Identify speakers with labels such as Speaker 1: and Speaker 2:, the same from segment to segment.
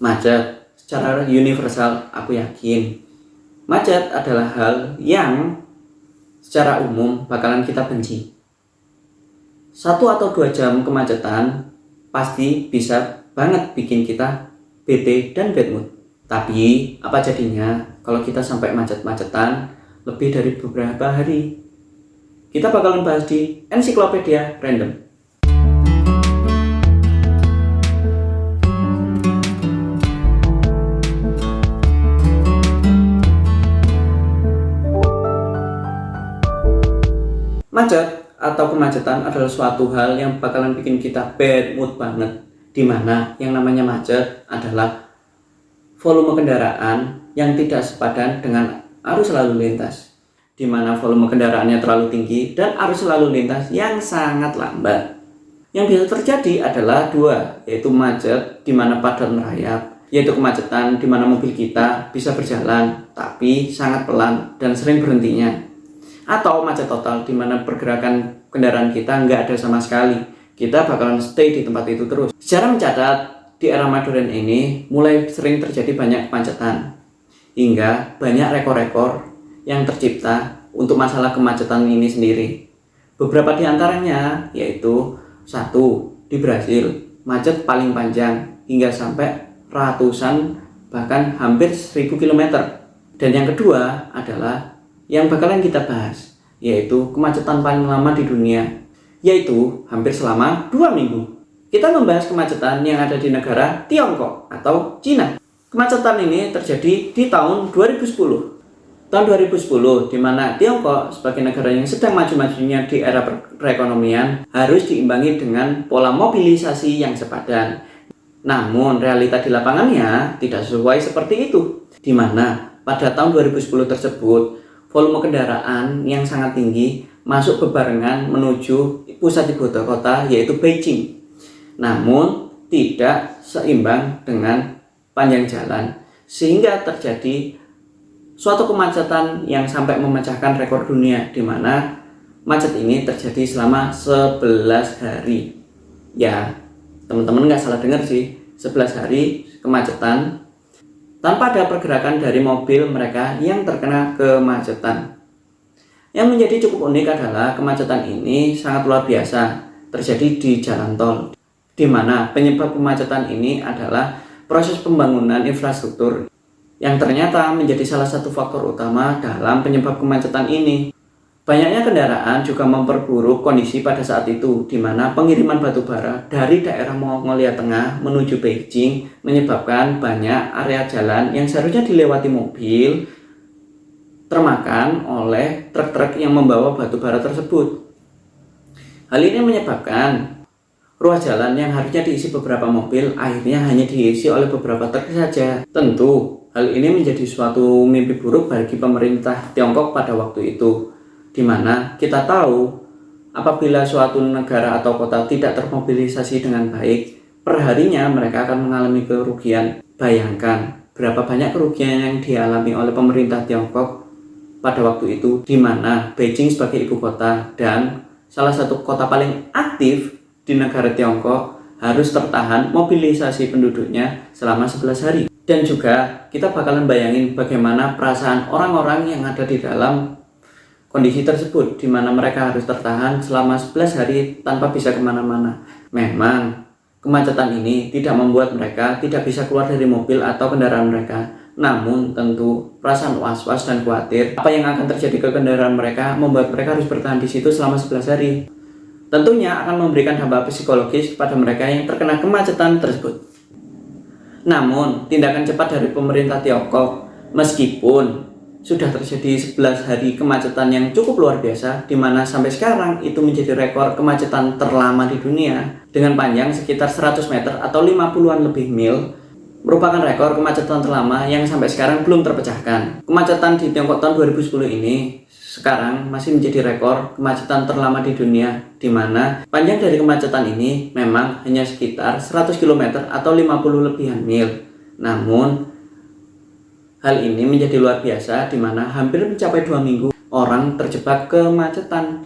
Speaker 1: Macet, secara universal aku yakin, macet adalah hal yang secara umum bakalan kita benci. 1 atau 2 jam kemacetan pasti bisa banget bikin kita bete dan bad mood. Tapi apa jadinya kalau kita sampai macet-macetan lebih dari beberapa hari? Kita bakalan bahas di Ensiklopedia Random. Macet atau kemacetan adalah suatu hal yang bakalan bikin kita bad mood banget. Dimana yang namanya macet adalah volume kendaraan yang tidak sepadan dengan arus lalu lintas. Dimana volume kendaraannya terlalu tinggi dan arus lalu lintas yang sangat lambat. Yang biasa terjadi adalah 2, yaitu macet dimana padat merayap, yaitu kemacetan dimana mobil kita bisa berjalan tapi sangat pelan dan sering berhentinya. Atau macet total di mana pergerakan kendaraan kita nggak ada sama sekali. Kita bakalan stay di tempat itu terus. Secara mencatat, di era modern ini mulai sering terjadi banyak kemacetan. Hingga banyak rekor-rekor yang tercipta untuk masalah kemacetan ini sendiri. Beberapa di antaranya yaitu 1. Di Brasil, macet paling panjang hingga sampai ratusan bahkan hampir 1000 km. Dan yang kedua adalah yang bakalan kita bahas, yaitu kemacetan paling lama di dunia, yaitu hampir selama 2 minggu. Kita membahas kemacetan yang ada di negara Tiongkok atau Cina. Kemacetan ini terjadi di tahun 2010. Tahun 2010, di mana Tiongkok sebagai negara yang sedang maju-majunya di era perekonomian harus diimbangi dengan pola mobilisasi yang sepadan. Namun realita di lapangannya tidak sesuai seperti itu, di mana pada tahun 2010 tersebut volume kendaraan yang sangat tinggi masuk bebarengan menuju pusat ibu kota yaitu Beijing. Namun tidak seimbang dengan panjang jalan sehingga terjadi suatu kemacetan yang sampai memecahkan rekor dunia, di mana macet ini terjadi selama 11 hari. Ya, teman-teman nggak salah dengar sih, 11 hari kemacetan tanpa ada pergerakan dari mobil mereka yang terkena kemacetan. Yang menjadi cukup unik adalah kemacetan ini sangat luar biasa terjadi di jalan tol, di mana penyebab kemacetan ini adalah proses pembangunan infrastruktur yang ternyata menjadi salah satu faktor utama dalam penyebab kemacetan ini. Banyaknya kendaraan juga memperburuk kondisi pada saat itu, di mana pengiriman batu bara dari daerah Mongolia Tengah menuju Beijing menyebabkan banyak area jalan yang seharusnya dilewati mobil termakan oleh truk-truk yang membawa batu bara tersebut. Hal ini menyebabkan ruas jalan yang harusnya diisi beberapa mobil akhirnya hanya diisi oleh beberapa truk saja. Tentu hal ini menjadi suatu mimpi buruk bagi pemerintah Tiongkok pada waktu itu, di mana kita tahu apabila suatu negara atau kota tidak termobilisasi dengan baik, perharinya mereka akan mengalami kerugian. Bayangkan berapa banyak kerugian yang dialami oleh pemerintah Tiongkok pada waktu itu, di mana Beijing sebagai ibu kota dan salah satu kota paling aktif di negara Tiongkok harus tertahan mobilisasi penduduknya selama 11 hari. Dan juga kita bakalan bayangin bagaimana perasaan orang-orang yang ada di dalam kondisi tersebut, di mana mereka harus tertahan selama 11 hari tanpa bisa kemana-mana. Memang kemacetan ini tidak membuat mereka tidak bisa keluar dari mobil atau kendaraan mereka. Namun tentu perasaan was-was dan khawatir apa yang akan terjadi ke kendaraan mereka membuat mereka harus bertahan di situ selama 11 hari. Tentunya akan memberikan dampak psikologis kepada mereka yang terkena kemacetan tersebut. Namun tindakan cepat dari pemerintah Tiongkok, meskipun sudah terjadi 11 hari kemacetan yang cukup luar biasa, di mana sampai sekarang itu menjadi rekor kemacetan terlama di dunia dengan panjang sekitar 100 meter atau 50-an lebih mil, merupakan rekor kemacetan terlama yang sampai sekarang belum terpecahkan. Kemacetan di Tiongkok tahun 2010 ini sekarang masih menjadi rekor kemacetan terlama di dunia, di mana panjang dari kemacetan ini memang hanya sekitar 100 km atau 50 lebihan mil. Namun hal ini menjadi luar biasa, di mana hampir mencapai 2 minggu orang terjebak kemacetan.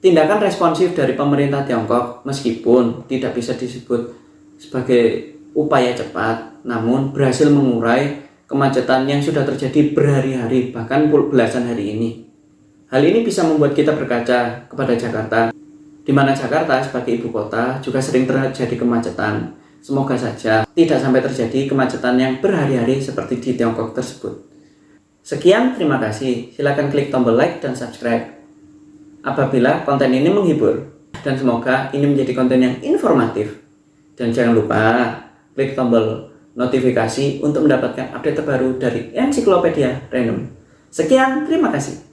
Speaker 1: Tindakan responsif dari pemerintah Tiongkok meskipun tidak bisa disebut sebagai upaya cepat, namun berhasil mengurai kemacetan yang sudah terjadi berhari-hari, bahkan belasan hari ini. Hal ini bisa membuat kita berkaca kepada Jakarta, di mana Jakarta sebagai ibu kota juga sering terjadi kemacetan. Semoga saja tidak sampai terjadi kemacetan yang berhari-hari seperti di Tiongkok tersebut. Sekian, terima kasih. Silakan klik tombol like dan subscribe apabila konten ini menghibur, dan semoga ini menjadi konten yang informatif. Dan jangan lupa klik tombol notifikasi untuk mendapatkan update terbaru dari Ensiklopedia Random. Sekian, terima kasih.